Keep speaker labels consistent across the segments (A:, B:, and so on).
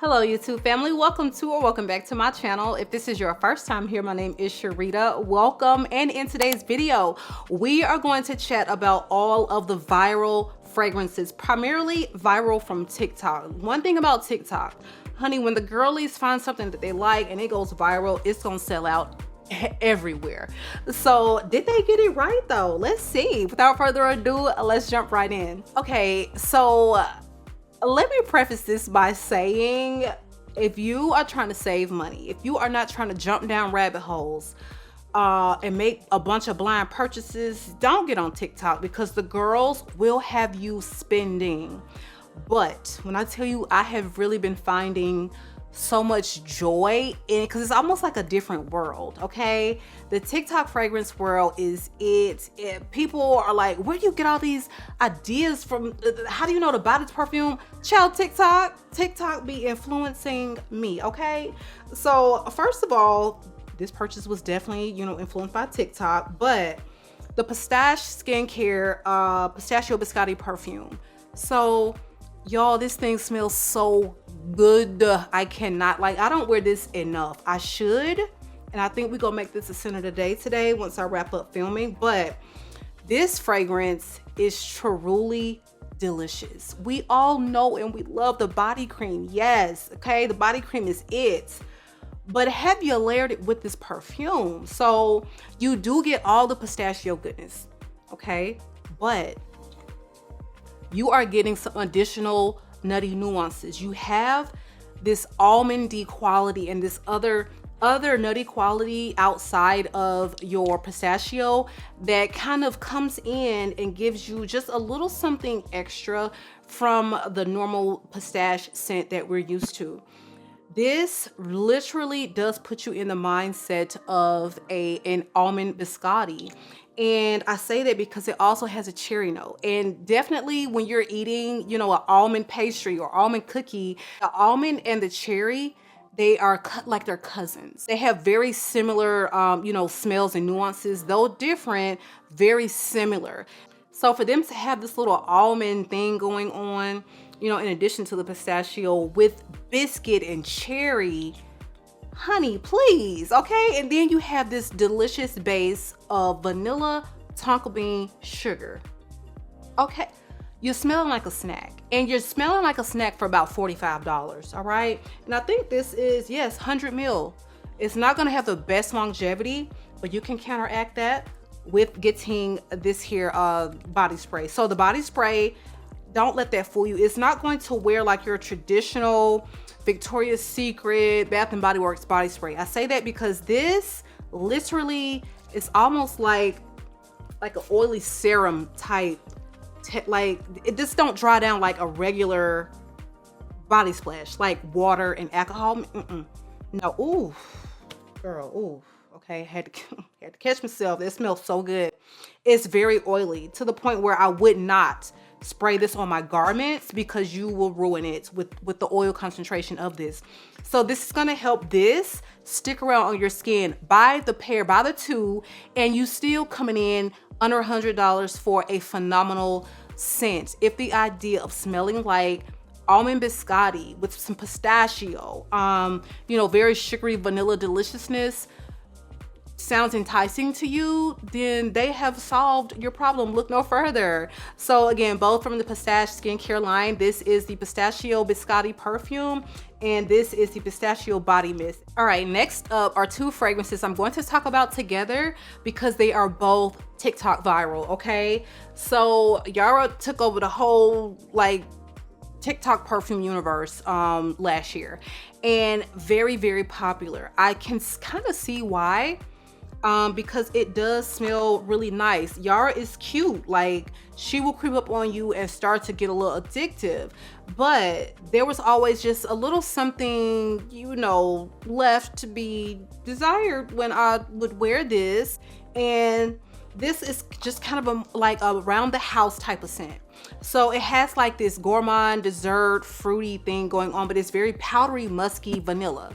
A: Hello YouTube family, welcome to or welcome back to my channel. If this is your first time here, my name is Sharida. Welcome, and in today's video we are going to chat about all of the viral fragrances, primarily viral from TikTok. One thing about TikTok, honey, when the girlies find something that they like and it goes viral, it's gonna sell out everywhere. So did they get it right though? Let's see. Without further ado, let's jump right in. Okay, so let me preface this by saying, if you are trying to save money, if you are not trying to jump down rabbit holes and make a bunch of blind purchases, don't get on TikTok, because the girls will have you spending. But when I tell you, I have really been finding so much joy in it, because it's almost like a different world. Okay, the TikTok fragrance world is people are like, where do you get all these ideas from? How do you know to buy this perfume? Child, TikTok be influencing me. Okay, so first of all, this purchase was definitely, influenced by TikTok. But the Pistachio Biscotti perfume, so y'all, this thing smells so good. I cannot, I don't wear this enough. I should, and I think we're gonna make this a center today once I wrap up filming. But this fragrance is truly delicious. We all know and we love the body cream. Yes, okay, the body cream is it. But have you layered it with this perfume? So you do get all the pistachio goodness, okay? But you are getting some additional nutty nuances. You have this almondy quality and this other nutty quality outside of your pistachio that kind of comes in and gives you just a little something extra from the normal pistache scent that we're used to. This literally does put you in the mindset of an almond biscotti. And I say that because it also has a cherry note. And definitely when you're eating, an almond pastry or almond cookie, the almond and the cherry, they are like they're cousins. They have very similar, smells and nuances, though different, very similar. So for them to have this little almond thing going on, in addition to the pistachio with biscuit and cherry, honey, please, okay? And then you have this delicious base of vanilla tonka bean sugar. Okay, you're smelling like a snack, and you're smelling like a snack for about $45, all right? And I think this is, yes, 100 ml. It's not gonna have the best longevity, but you can counteract that with getting this here body spray. So the body spray, don't let that fool you. It's not going to wear like your traditional Victoria's Secret Bath and Body Works body spray. I say that because this literally is almost like an oily serum type. Like, it just don't dry down like a regular body splash, like water and alcohol. No, ooh, girl, ooh. Okay, had to catch myself. It smells so good. It's very oily to the point where I would not spray this on my garments, because you will ruin it with the oil concentration of this. So this is gonna help this stick around on your skin. Buy the pair, buy the two, and you still coming in under $100 for a phenomenal scent. If the idea of smelling like almond biscotti with some pistachio, very sugary vanilla deliciousness sounds enticing to you, then they have solved your problem. Look no further. So again, both from the Pistache skincare line. This is the Pistachio Biscotti perfume, and this is the Pistachio body mist. All right, next up are two fragrances I'm going to talk about together because they are both TikTok viral. Okay, so Yara took over the whole TikTok perfume universe last year, and very, very popular. I can kind of see why. Because it does smell really nice. Yara is cute. Like, she will creep up on you and start to get a little addictive. But there was always just a little something, left to be desired when I would wear this. And this is just kind of a around the house type of scent. So it has like this gourmand dessert fruity thing going on, but it's very powdery, musky vanilla.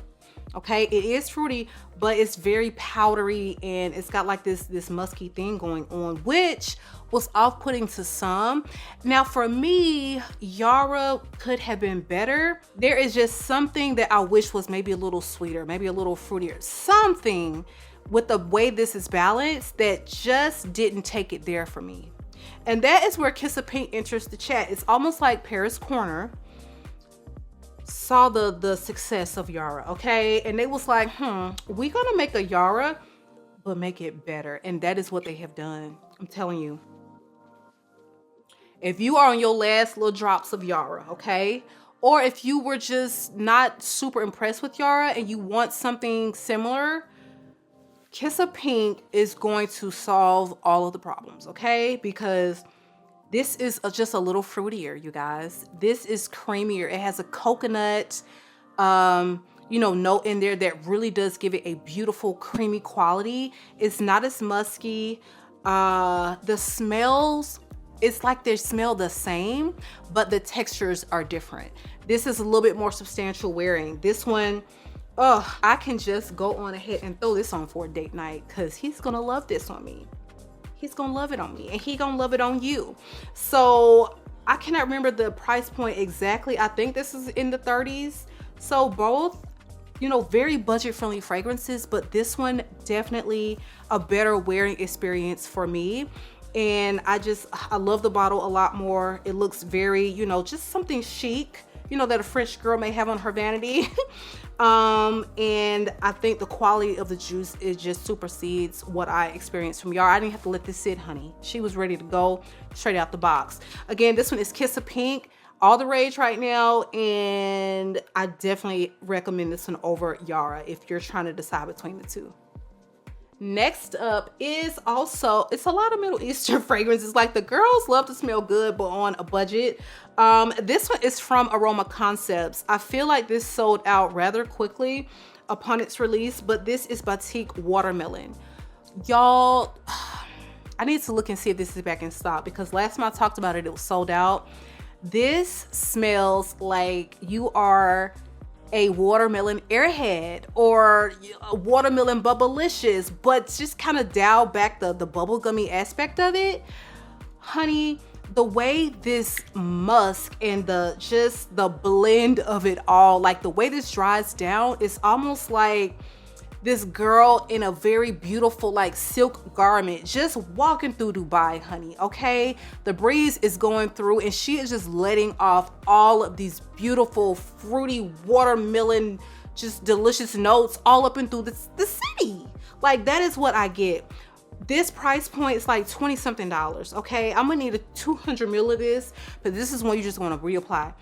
A: Okay, it is fruity, but it's very powdery and it's got like this musky thing going on, which was off-putting to some. Now for me, YARA could have been better. There is just something that I wish was maybe a little sweeter, maybe a little fruitier, something with the way this is balanced that just didn't take it there for me. And that is where Kiss of Pink enters the chat. It's almost like Paris Corner saw the success of YARA, okay? And they was like, we gonna make a YARA, but make it better. And that is what they have done. I'm telling you. If you are on your last little drops of YARA, okay? Or if you were just not super impressed with YARA and you want something similar, Kiss of Pink is going to solve all of the problems, okay? Because this is just a little fruitier, you guys. This is creamier. It has a coconut, you know, note in there that really does give it a beautiful creamy quality. It's not as musky. The smells, it's like they smell the same, but the textures are different. This is a little bit more substantial wearing. This one, oh, I can just go on ahead and throw this on for a date night because he's gonna love this on me. He's gonna love it on me and he gonna love it on you. So I cannot remember the price point exactly. I think this is in the 30s. So both, you know, very budget friendly fragrances, but this one definitely a better wearing experience for me. And I love the bottle a lot more. It looks very, you know, just something chic, you know, that a French girl may have on her vanity. And I think the quality of the juice is just supersedes what I experienced from YARA. I didn't have to let this sit, honey. She was ready to go straight out the box. Again, this one is Kiss of Pink, all the rage right now, and I definitely recommend this one over YARA if you're trying to decide between the two. Next up is also, it's a lot of Middle Eastern fragrances. Like the girls love to smell good, but on a budget. This one is from Aroma Concepts. I feel like this sold out rather quickly upon its release, but this is BTQ Watermelon. Y'all, I need to look and see if this is back in stock because last time I talked about it, it was sold out. This smells like you are a watermelon airhead or a watermelon bubblicious, but just kind of dial back the bubblegummy aspect of it. Honey, the way this musk and the blend of it all, like the way this dries down, it's almost like this girl in a very beautiful like silk garment just walking through Dubai, honey, okay? The breeze is going through and she is just letting off all of these beautiful fruity watermelon, just delicious notes all up and through the city. Like that is what I get. This price point is like $20 something, okay? I'm gonna need a 200 ml of this, but this is one you just wanna reapply.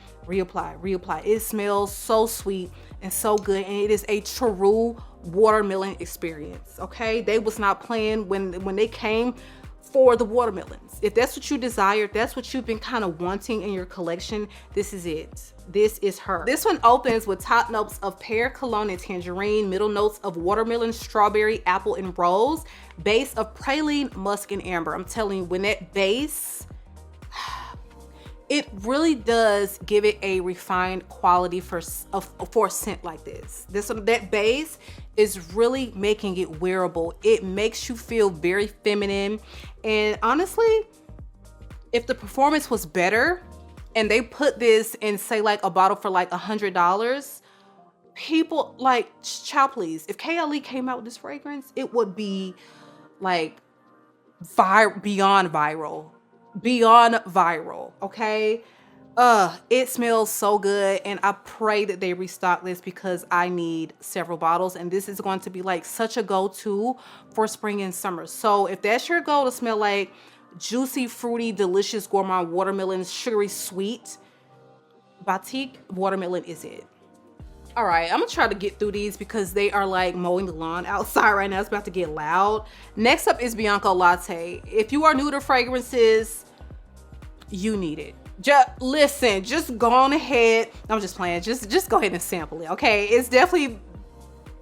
A: It smells so sweet and so good, and it is a true watermelon experience, okay? They was not playing when they came for the watermelons. If that's what you desire, if that's what you've been kind of wanting in your collection, this is it. This is her. This one opens with top notes of pear, cologne, and tangerine, middle notes of watermelon, strawberry, apple, and rose, base of praline, musk, and amber. I'm telling you, when that base, it really does give it a refined quality for a scent like this. That base is really making it wearable. It makes you feel very feminine. And honestly, if the performance was better and they put this in, say, like a bottle for like $100, people like, child please, if KLE came out with this fragrance, it would be like beyond viral, okay? It smells so good, and I pray that they restock this because I need several bottles, and this is going to be like such a go-to for spring and summer. So if that's your goal, to smell like juicy, fruity, delicious, gourmand watermelon, sugary sweet, BATIKH Watermelon is it. All right, I'm gonna try to get through these because they are like mowing the lawn outside right now. It's about to get loud. Next up is Bianca Latte. If you are new to fragrances, you need it. Just go on ahead. I'm just playing. Just go ahead and sample it, okay? It's definitely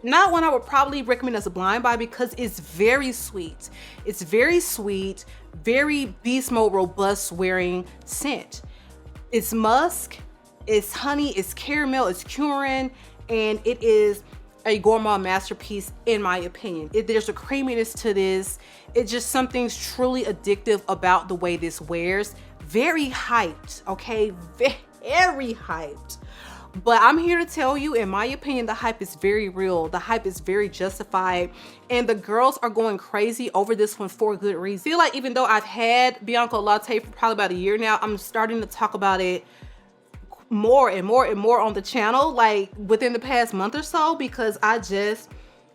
A: not one I would probably recommend as a blind buy because it's very sweet. It's very sweet, very beast mode robust wearing scent. It's musk, it's honey, it's caramel, it's cumin, and it is a gourmand masterpiece in my opinion. There's a creaminess to this. It's just something truly addictive about the way this wears. Very hyped, okay? Very hyped. But I'm here to tell you, in my opinion, the hype is very real. The hype is very justified. And the girls are going crazy over this one for good reason. I feel like even though I've had Bianca Latte for probably about a year now, I'm starting to talk about it more and more and more on the channel, like within the past month or so, because I just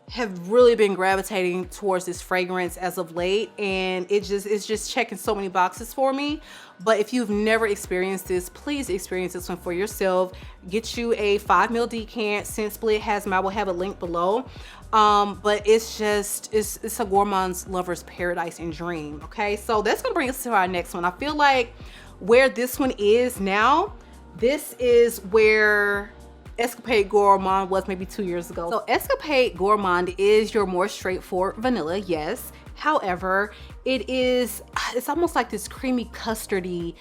A: have really been gravitating towards this fragrance as of late, and it's just checking so many boxes for me. But if you've never experienced this, please experience this one for yourself. Get you a 5 ml decant. Scent Split has them. I will have a link below. But it's a gourmand's lover's paradise and dream. Okay, so that's gonna bring us to our next one. I feel like where this one is now, this is where Escapade Gourmande was maybe 2 years ago. So Escapade Gourmande is your more straightforward vanilla, yes. However, it's almost like this creamy custardy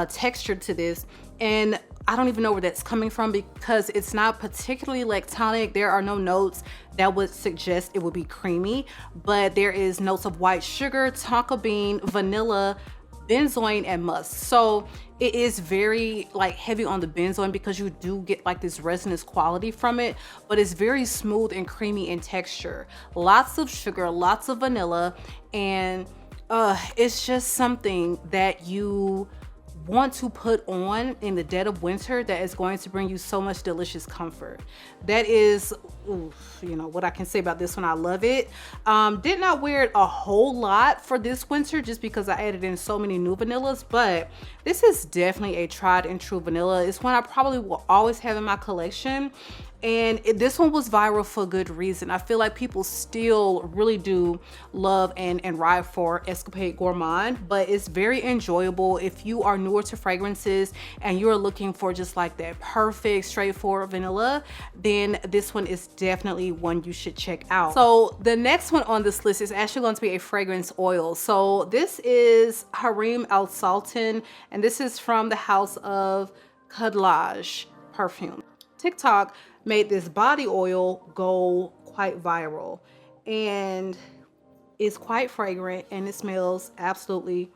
A: texture to this, and I don't even know where that's coming from because it's not particularly lactonic. There are no notes that would suggest it would be creamy, but there is notes of white sugar, tonka bean, vanilla, benzoin, and musk. So it is very like heavy on the benzoin because you do get like this resinous quality from it, but it's very smooth and creamy in texture. Lots of sugar, lots of vanilla, and it's just something that you want to put on in the dead of winter that is going to bring you so much delicious comfort. That is, you know, what I can say about this one. I love it. Did not wear it a whole lot for this winter just because I added in so many new vanillas, but this is definitely a tried and true vanilla. It's one I probably will always have in my collection. And this one was viral for good reason. I feel like people still really do love and ride for Escapade Gourmande, but it's very enjoyable. If you are newer to fragrances and you're looking for just like that perfect straightforward vanilla, then this one is definitely one you should check out. So the next one on this list is actually going to be a fragrance oil. So this is HAREEM Oud Tonka, and this is from the house of CASSONADE Perfume. TikTok made this body oil go quite viral, and it's quite fragrant and it smells absolutely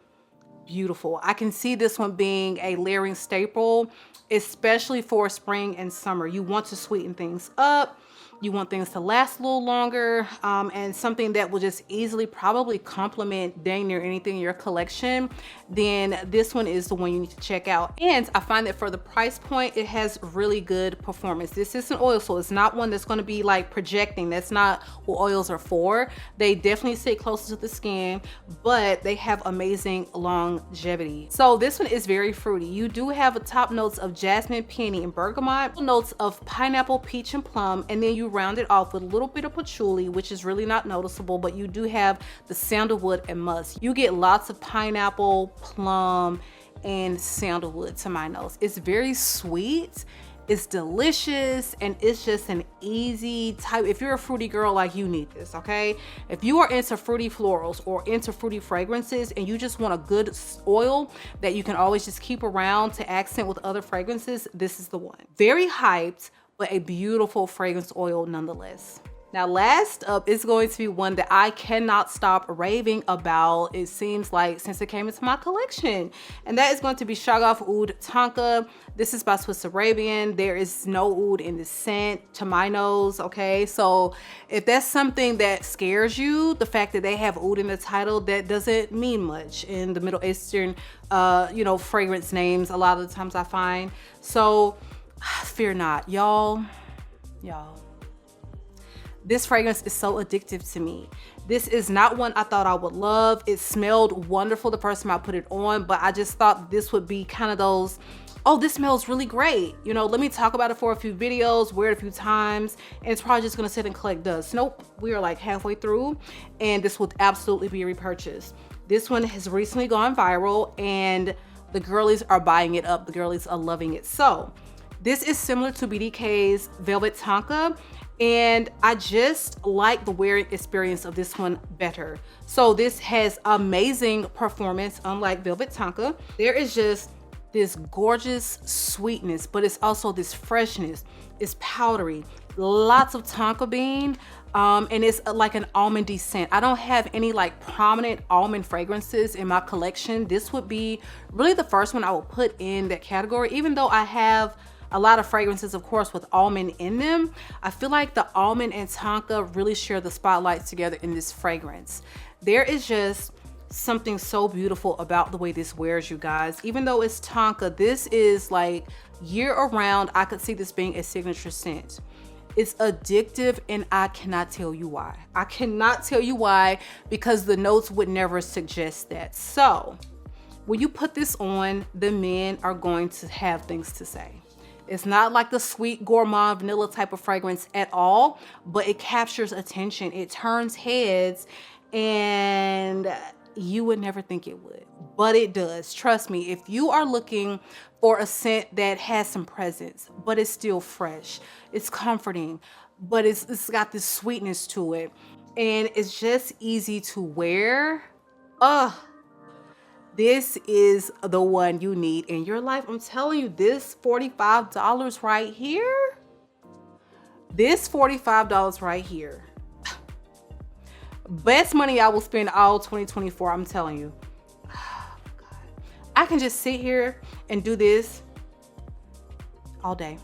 A: beautiful. I can see this one being a layering staple, especially for spring and summer. You want to sweeten things up. You want things to last a little longer, and something that will just easily probably complement dang near anything in your collection, then this one is the one you need to check out. And I find that for the price point, it has really good performance. This is an oil, so it's not one that's going to be like projecting. That's not what oils are for. They definitely sit closer to the skin, but they have amazing longevity. So this one is very fruity. You do have a top notes of jasmine, peony, and bergamot, notes of pineapple, peach, and plum, and then you round it off with a little bit of patchouli, which is really not noticeable, but you do have the sandalwood and musk. You get lots of pineapple, plum, and sandalwood to my nose. It's very sweet, it's delicious, and it's just an easy type. If you're a fruity girl, like, you need this, okay? If you are into fruity florals or into fruity fragrances and you just want a good oil that you can always just keep around to accent with other fragrances, this is the one. Very hyped, but a beautiful fragrance oil nonetheless. Now, last up is going to be one that I cannot stop raving about, it seems like, since it came into my collection. And that is going to be SHAGHAF Oud Tonka. This is by Swiss Arabian. There is no oud in the scent to my nose, okay? So if that's something that scares you, the fact that they have oud in the title, that doesn't mean much in the Middle Eastern, you know, fragrance names a lot of the times I find. So fear not, y'all. This fragrance is so addictive to me. This is not one I thought I would love. It smelled wonderful the first time I put it on, but I just thought this would be kind of those, oh, this smells really great. You know, let me talk about it for a few videos, wear it a few times, and it's probably just gonna sit and collect dust. Nope, we are like halfway through, and this will absolutely be repurchased. This one has recently gone viral, and the girlies are buying it up. The girlies are loving it. So this is similar to BTK's Velvet Tonka, and I just like the wearing experience of this one better. So this has amazing performance, unlike Velvet Tonka. There is just this gorgeous sweetness, but it's also this freshness. It's powdery, lots of tonka bean, and it's like an almondy scent. I don't have any like prominent almond fragrances in my collection. This would be really the first one I will put in that category, even though I have a lot of fragrances, of course, with almond in them. I feel like the almond and tonka really share the spotlight together in this fragrance. There is just something so beautiful about the way this wears, you guys. Even though it's tonka, this is like year around. I could see this being a signature scent. It's addictive, and I cannot tell you why. I cannot tell you why, because the notes would never suggest that. So when you put this on, the men are going to have things to say. It's not like the sweet gourmand vanilla type of fragrance at all, but it captures attention. It turns heads, and you would never think it would, but it does. Trust me, if you are looking for a scent that has some presence, but it's still fresh, it's comforting, but it's got this sweetness to it, and it's just easy to wear. This is the one you need in your life. I'm telling you, this $45 right here, this $45 right here, best money I will spend all 2024, I'm telling you. Oh, God. I can just sit here and do this all day.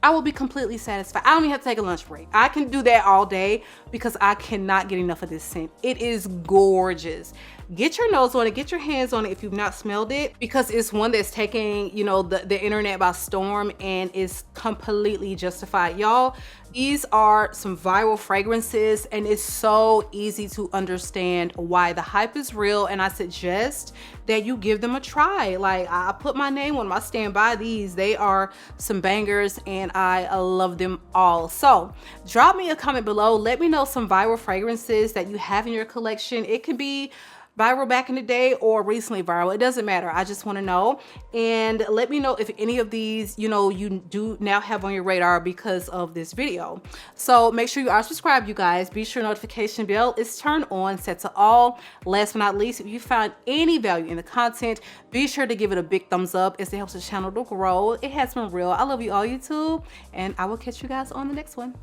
A: I will be completely satisfied. I don't even have to take a lunch break. I can do that all day because I cannot get enough of this scent. It is gorgeous. Get your nose on it, get your hands on it if you've not smelled it, because it's one that's taking, you know, the internet by storm, and is completely justified. Y'all, these are some viral fragrances, and it's so easy to understand why the hype is real, and I suggest that you give them a try. Like, I put my name on them. I stand by these. They are some bangers, and I love them all. So drop me a comment below. Let me know some viral fragrances that you have in your collection. It could be viral back in the day or recently viral, it doesn't matter. I just want to know, and let me know if any of these, you know, you do now have on your radar because of this video. So make sure you are subscribed, you guys. Be sure notification bell is turned on, set to all. Last but not least, if you found any value in the content, be sure to give it a big thumbs up, as it helps the channel to grow. It has been real. I love you all, YouTube, and I will catch you guys on the next one.